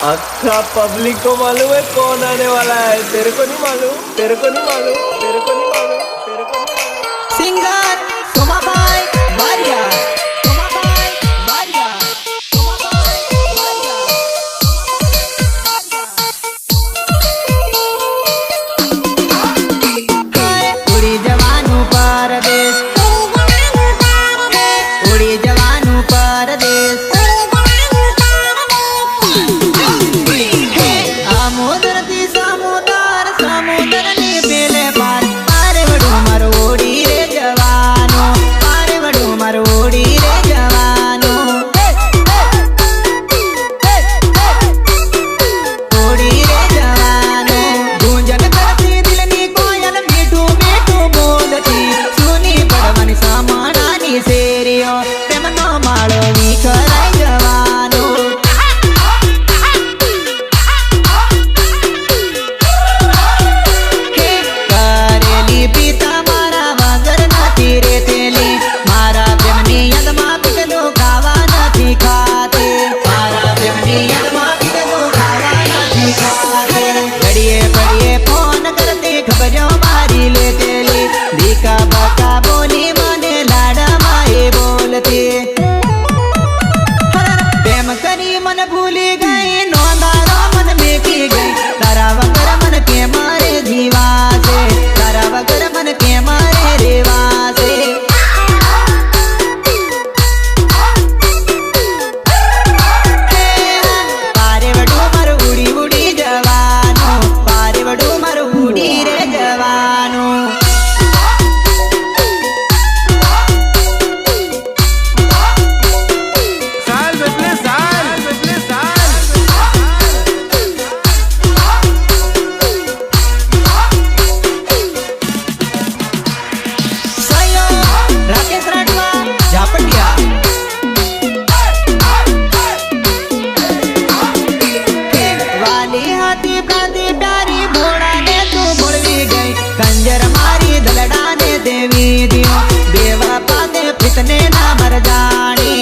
अच्छा पब्लिक को मालूम है कौन आने वाला है, तेरे को नहीं मालूम, तेरे को नहीं मालूम, तेरे को नहीं मालूम, तेरे को नहीं मालूम। सिंगर सोमाबाई बारिया, सोमाबाई बारिया, सोमाबाई बारिया, उड़ी जवानू परदेश, उड़ी जवानू परदेश, आमोदरती समुदर समुदर ने बेले पार पारे वडू मारो ओडी रे जवानो, पारे वडू मारो ओडी रे जवानो, ओडी रे जवानो। गूंजन करती दिलनी कोयल मीठू मीठू बोलती, सुनी पड़वनी समाणानी सेरियो प्रेमनो माळो विखराय जवानो। प्रेम करी मन भूली गई, नौंदारो मन में की गई, तारा वगर मन के मारे जीवा से, तारा वगर मन के मारे रेवा से। पारे वडू मर उड़ी उड़ी जवानो, पारे वडू मर उड़ी रे जवानो। कंजर मारी दलड़ा ने देवी दियो, देवा पाते फितने ना मर जानी,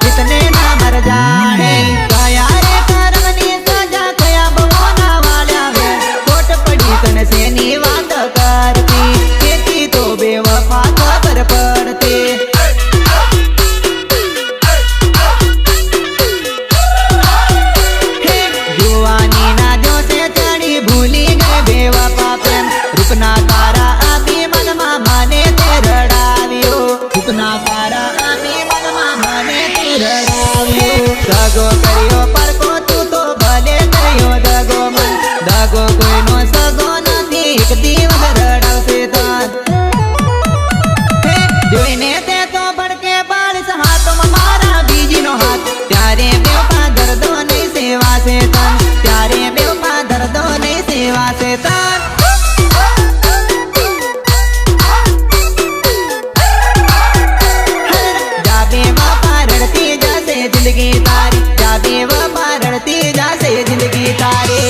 फितने ना मर जानी। कया रे करमनी सजा कया बवाना वाला है, कोट पड़ी तन से नी बात करती, खेती तो बेवफा खबर पड़ती। रूपना तारा अभी मन माने ते रड़ावियो, रूपना तारा अभी मन माने ते रड़ावियो। दगो करियो पर को तू तो भले करियो दगो मन, दगो कोई नो सगो नथी, एक दिवस रड़ावसे तान। जोईने ते तो भड़के बालिश हाथों में मारा बीजी नो हाथ, त्यारे बेवफा दर्दो नहीं सेवा से तन, त्यारे बेवफा दर्दो नहीं सेवा से तन। जिंदगी तारी जाबे वफा रड़ती जासे जिंदगी तारी।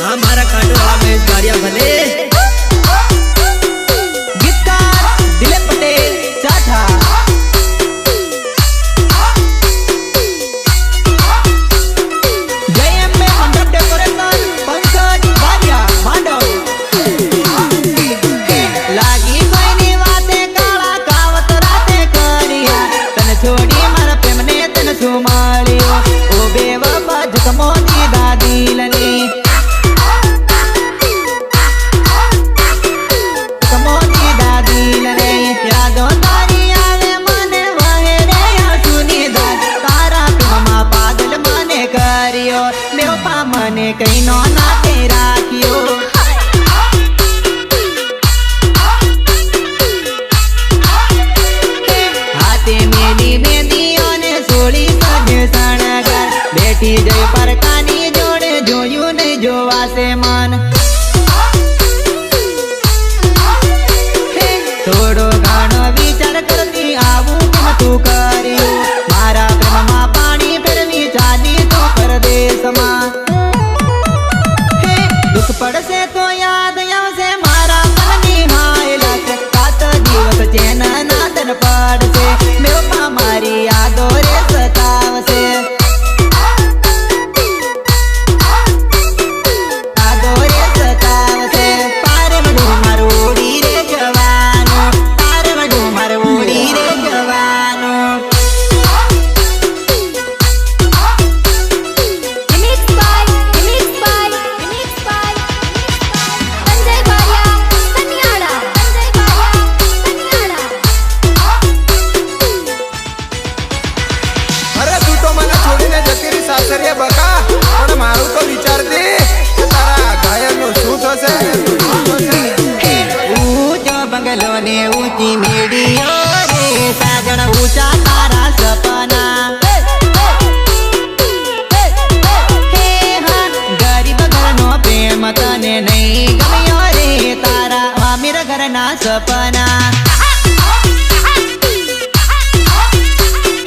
हमारा काटो वाला में गाड़िया भले गीतकार दिलीप पटेल चाठा। जयम में मंडप डेकोरेशन पंकज बारिया मांडव। लागी छोड़ी मारा प्रेम ने तन सुमालियो, ओ बेवफा झकमोती दादीलनी, झकमोती दादीलनी। यादों तारी आवे मने वहे रे या सुनी दाद, तारा प्रेम मा पागल मने करियो, बेवफा मने कहीं नो ना तेरा कियो। बेटी जय पर कानी जोड़े जोयू नहीं जोवा से मन, थोड़ो घणो विचार करती आવું केम तू करियो, मारा प्रेम मा पानी फेरवी चाली तो परदेश मा। दुख पड़से तो याद आवसे मारा मन निहाय મને નહીં ગમ્યો રે તારા અમીર ઘરના સપના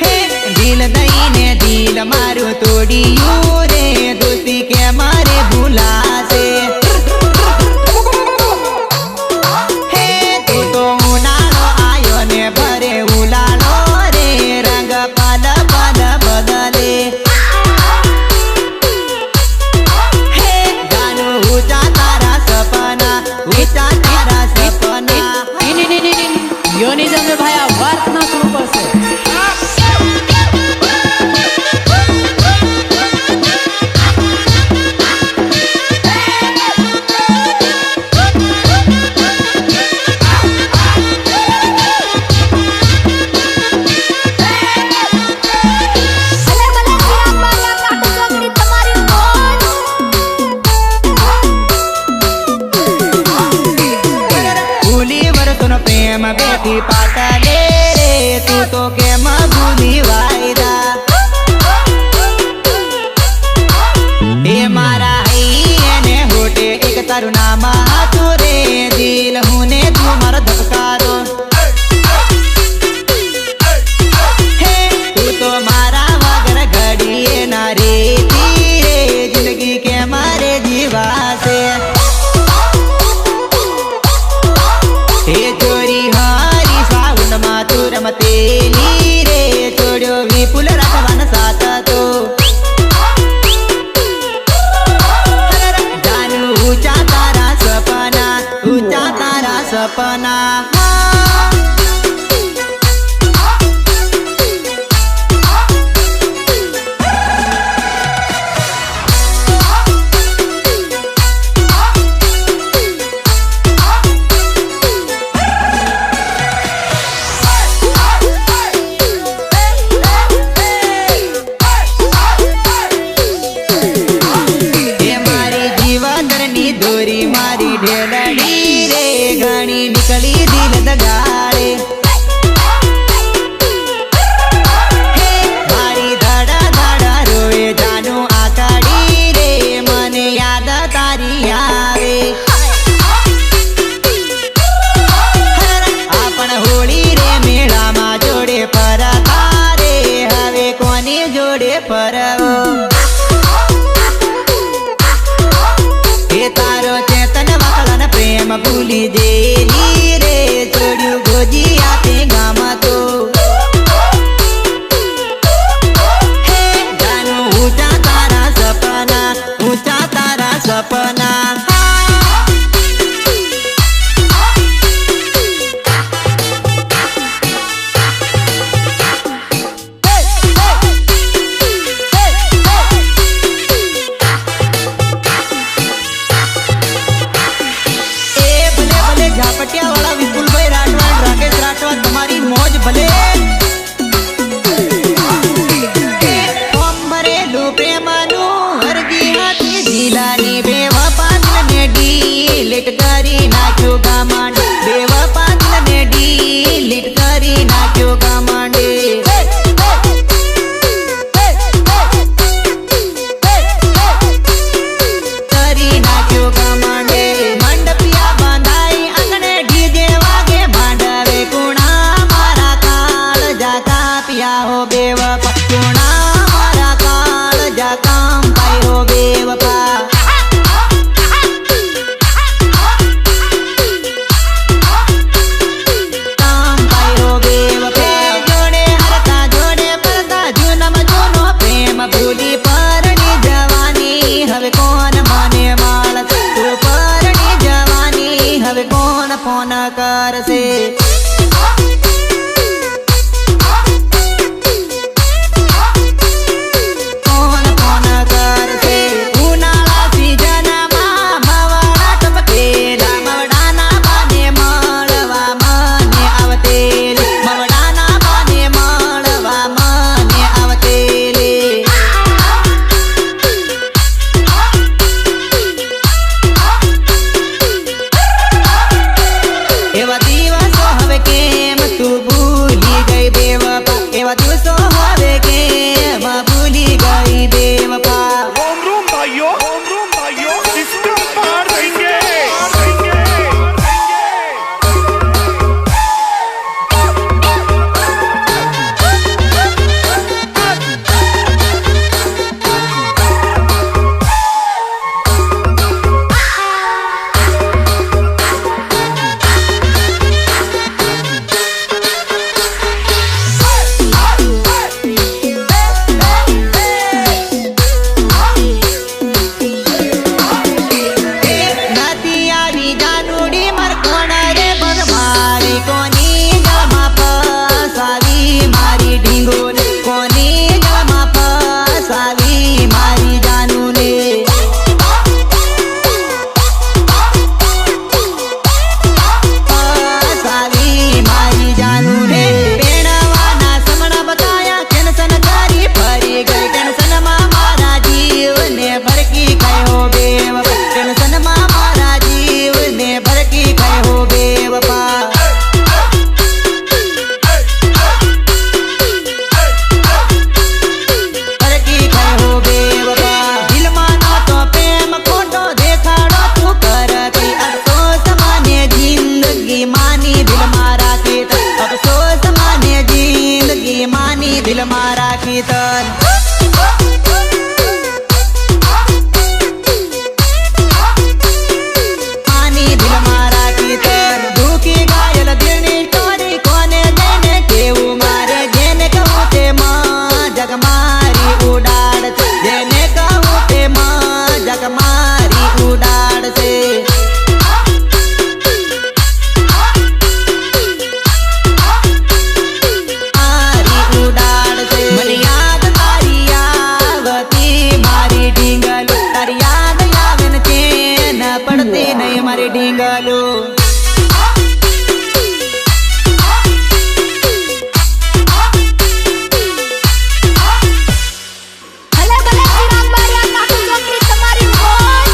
હે દિલ દઈને દિલ મારું તોડ્યું રે દોસ્તી કે મારે ભૂલાશે હે તું તો ઉનાળો આયો ને ભરે ઉલાળો રે રંગ પલ પલ બદલે હે જાનું ઊંચા તારા સપના ઊંચા તારા સપના યોનિઝમ ને ભાઈ આ વાત ના શરૂ કરશે પ્રેમ બેટી પાટલે રે તું તો કેમ ભૂલી વાયરા એ મારા હૈયે હોટે એક તારું નામ હતું રે દિલ હું ને તું મારો ધબકારો હે તું તો મારા વગર ઘડીએ ના રેતી રે જિંદગી કે મારે જીવાશે હે ચોરી હારી સાઉન્ડ માં તું રમતેલી રે છોડ્યો વિપુલ રાખવાના સાથ તો જાનું ઊંચા તારા સપના દોરી મારી ઢેલડી રે ઘણી નીકળી દિલ દગાડે હે મારી ધડા ધડા રોવે જાનું આકાડી રે મને યાદ તારી આવે આપણ હોળી રે મેળામાં જોડે ફરતા રે હવે કોની જોડે ફરવો તારો ચેતન વાળન પ્રેમ ભૂલી દેલી રે છોડ્યું ગોજી આપે ગામ તો હે જાનું ઊંચા તારા સપના ઝાપટિયાવાળા વિપુલભાઈ રાઠવાડ રાકેશ રાઠવાડ તમારી મોજ ભલે ભરેલું પ્રેમનું હરગી હતી જિલ્લાની બેવફા ને ડીલીટ કરી નાખ્યો ગામાંડ બેવફા ને ડીલીટ કરી નાખ્યો ગામાંડ કરી નાખ્યો ગામાંડ મંડપિયા બાંધાઈ આંગણે ડીજે વાગે માંડવે કુણા મારા કાળ જાતા પિયા હો બેવફા કુણા મારા કાળ જાતા પાઈ હો બેવફા ભૂલી પરણી જવાની હવે કોણ મને માળસ તું પરણી જવાની હવે કોણ ફોન કરશે કોણ ફોન કરશે ઉનાળા સીઝનમાં મવડા ટપકેલા મવડાના બાને મળવા મને આવતેલી મવડાના બાને મળવા મને આવતેલી એવા દિવસો ઢીંગલો ભલે ભલે ચિરાગ બારિયા નાખું છોકરી તમારી મોજ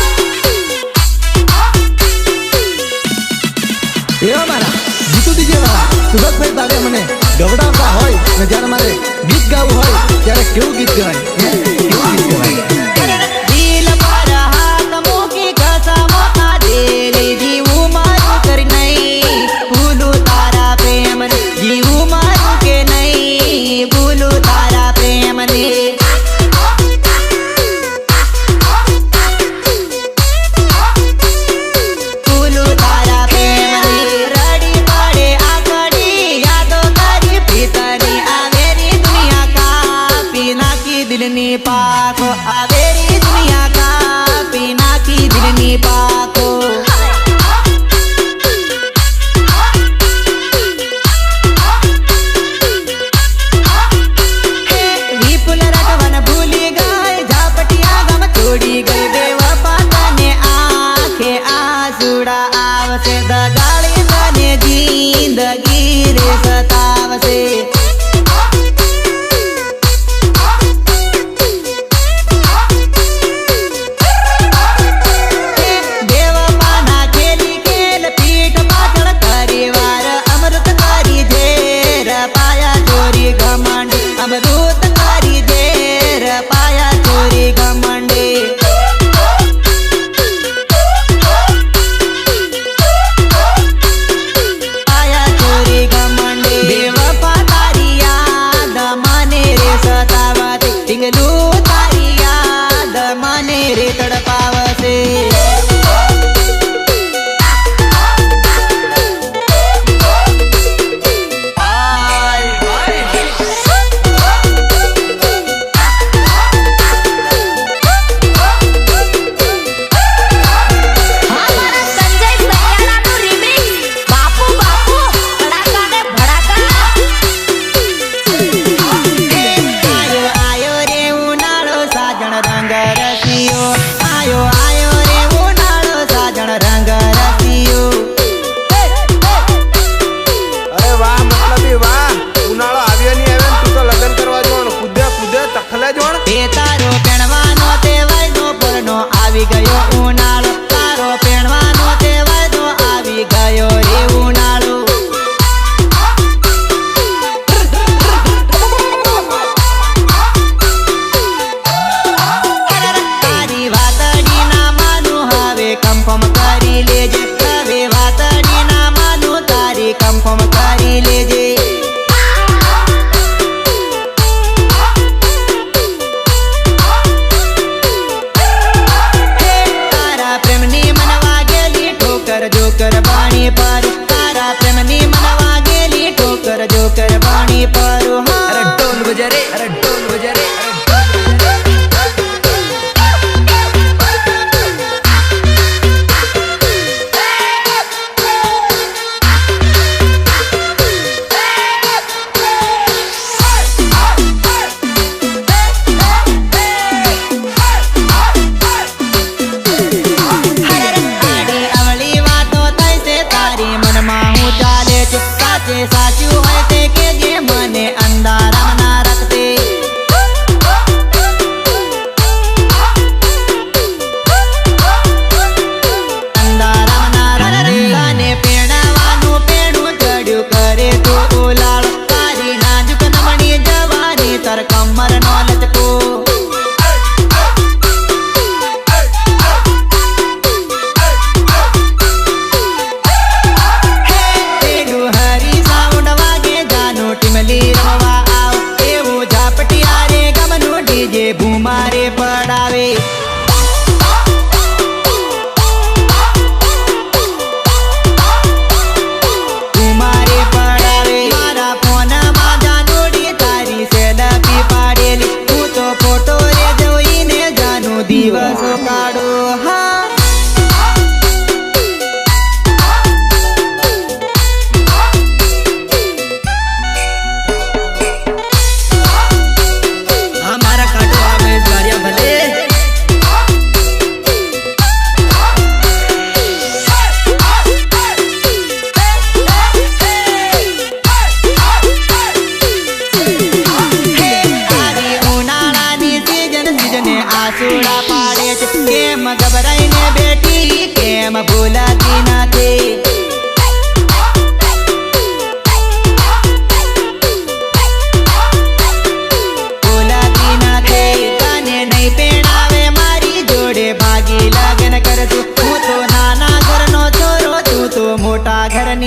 એવા મારા જીતુ દીજે વાળા સુરતભાઈ તારે મને ગવડાવતા હોય ને જ્યારે મારે ગીત ગાવું હોય ત્યારે કેવું ગીત ગવાય કેવું ગીત ગવાય દિલ પર હાથ મૂકી કસમ ખાધેલી જીવું મારું કરી નહીં ભૂલું તારા પ્રેમને જીવું મારું કે નહીં ભૂલું તારા પ્રેમને ભૂલું તારા પ્રેમને રડી પડે આંગળી યાદો કરી પ્રીતની આવેરી દુનિયા કાપી નાખી દિલની પાકો આવેરી દુનિયા કાપી નાખી દિલની પાકો વિપુલ રટવન ભૂલી ગઈ ઝાપટિયા ગમ છોડી ગઈ બેવફા તને આંખે આંસુડા આવશે દગાડી મને જિંદગી રે સતાવશે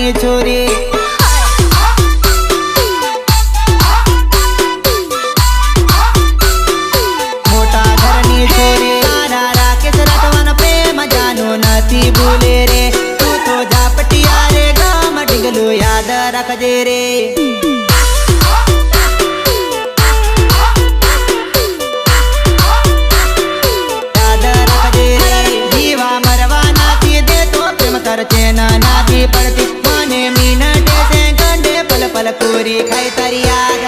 ઘરની છોરી મોટા ઘરની છોરી તારા રાકેશ રાઠવાનો પ્રેમ જાનો નથી ભૂલે રે તું તો ઝાપટિયા રે ગામ ઢીંગલું યાદ રાખજે રે ચેના નાથી પડતી મને મિનટે સેકન્ડે પલ પલ પૂરી ખાઈ તારી યાદ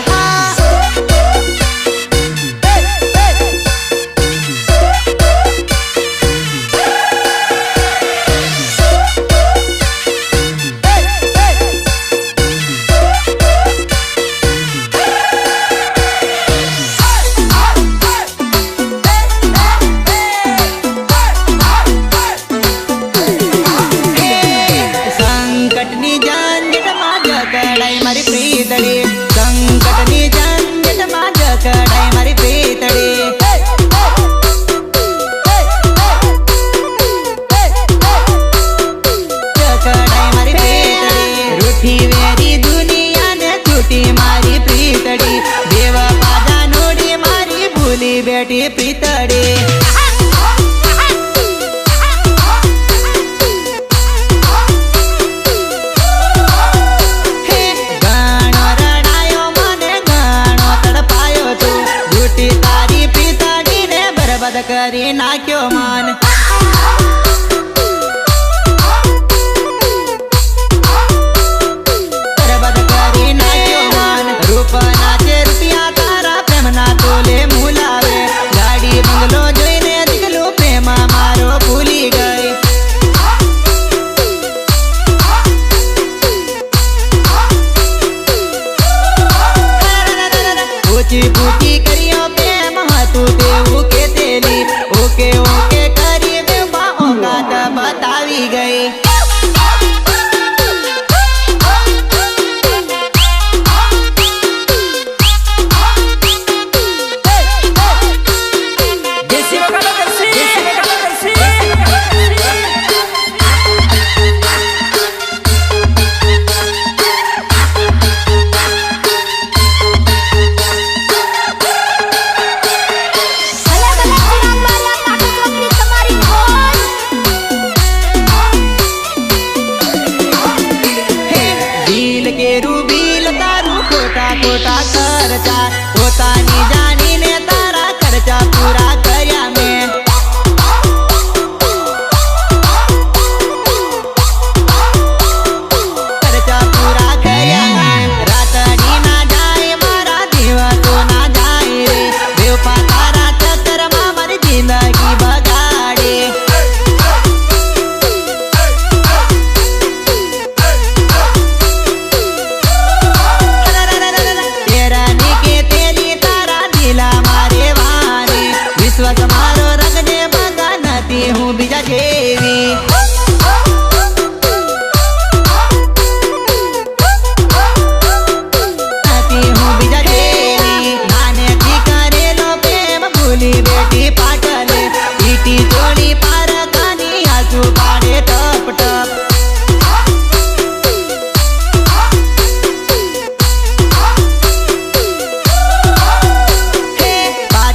સંકટની ઝંઝટમાં જકડાઈ મારી પ્રીતડી સંકટની ઝંઝટમાં જકડાઈ મારી પ્રીતડી જકડાઈ મારી પ્રીતડી રૂઠી વેરી દુનિયાને છૂટી મારી પ્રીતડી દેવ પાદા નોડી મારી ભૂલી બેઠી પ્રીતડી કરી નાખ્યો મન બરબાદ કરી નાખ્યો મન રૂપ નાચે રૂપિયા તારા પ્રેમના તોલે મુલાવે ગાડી બંગલો જોઈને દીકલું પ્રેમ મારો ભૂલી ગઈ પૂછી પૂછી કર્યો પ્રેમ હતું તેવું ઓકે ઓકે કરી બેબા ઓકાત બતાવી ગઈ ખોટા ખર્ચા પોતાની જાણીને તારા ખર્ચા પૂરા કર્યા મેં ખર્ચા પૂરા કર્યા મેં રાતડી ના જાય મારા દિવસો ના જાય રે બેવપા તારા ચક્કરમાં મારી જિંદગી બગાડે વિશ્વાસ મારો રગને ભંગા નથી હું બીજા જેવી નથી હું બીજા જેવી નાનેથી કરેલો પ્રેમ ભૂલી બેઠી પાટલે પીટી ચોળી પારકાની આંસુ પાડે ટપ ટપ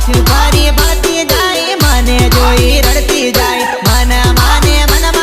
પાછું ફરી ભરતી જાય મને જોઈ રડતી જાય મન માને મન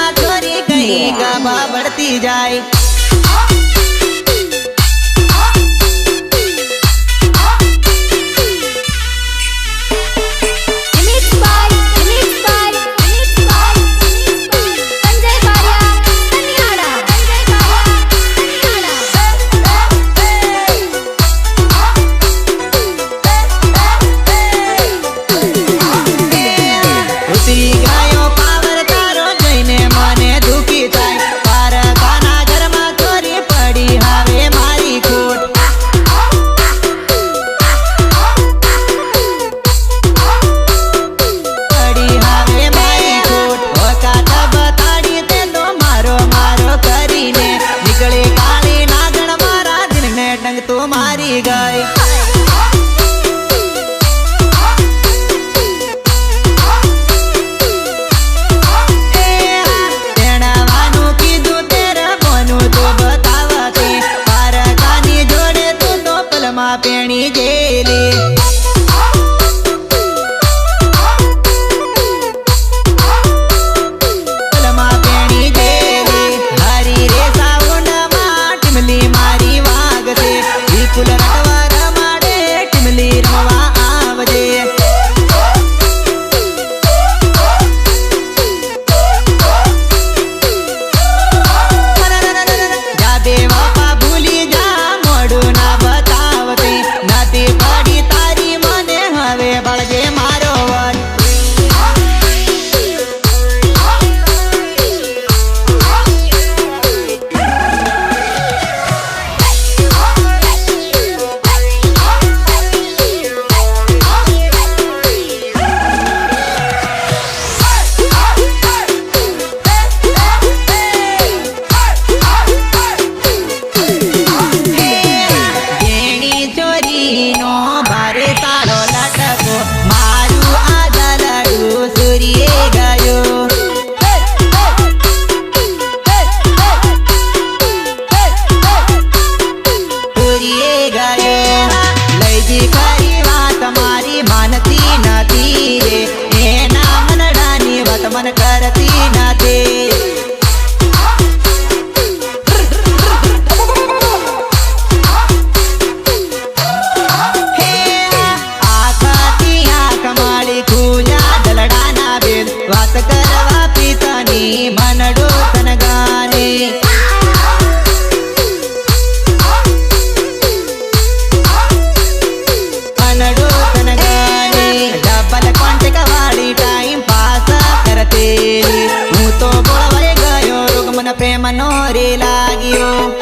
પ્રેમનો રે લાગ્યો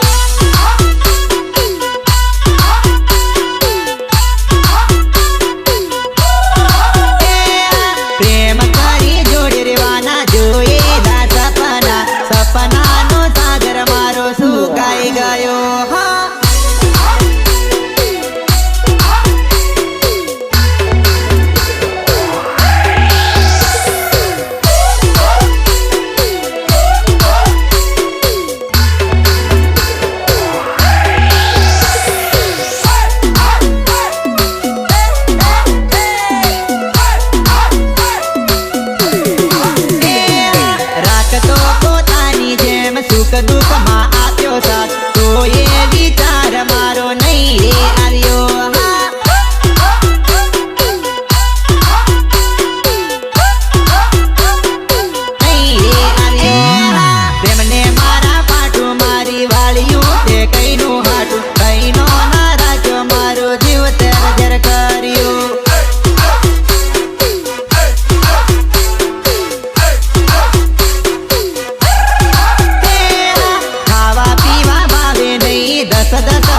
પ્રેમ કરી જોડે રેવાના જોયેલા સપના સપનાનો સાગર મારો સુકાઈ ગયો હા સુખ દુઃખમાં આપ્યો સાથ તો એ વિચાર મારો નહીં રે આવ્યો પ્રેમને મારા પાટું મારી વાળ્યું તે કઈનું હાટું કઈનો ના રાખ્યો મારો જીવ તરજર કર્યો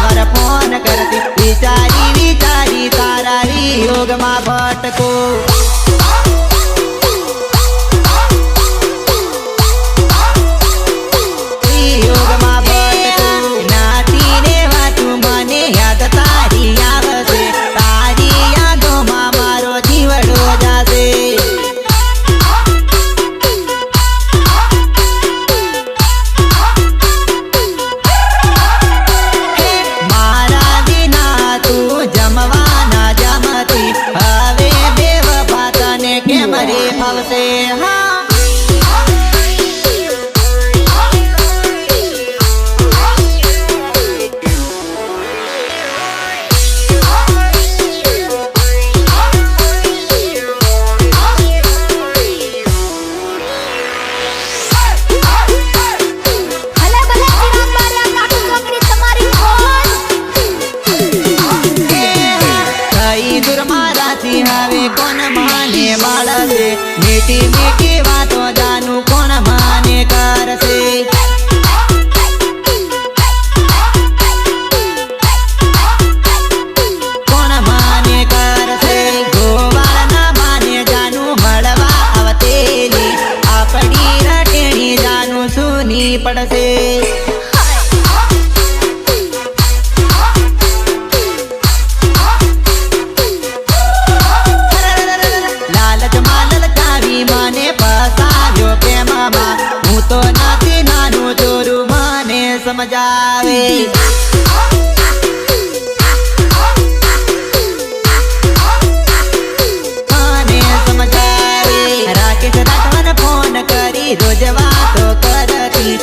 સવાર ફોન કરતી વિચારી વિચારી તારા યોગમાં ભટકો યોગમાં ભટકો નાતી રેવાતું મને યાદ તારી આવશે તારી યાદોમાં મારો જીવડો જાશે હવે બેવફા તને કેમ રે ફાવશે હા ભલે ભલે ચિરાગ બારિયા કાઠું ચોકડી તમારી ખોજ થઈ દૂર મારાથી હવે કોણ માને માળશે મીઠી મીઠી વાતો જાનું કોણ માને કરશે કોણ માને કરશે ગોવાળ ના માને જાનું મળવા આવતેલી આપણી રટેણી જાનું સુની પડશે મને ફસાવ્યો પ્રેમમાં હું તો નથી નાનું ચોરું મને સમજાવે મને સમજાવે રાકેશ રાઠવાને ફોન કરી રોજ વાતો કરતી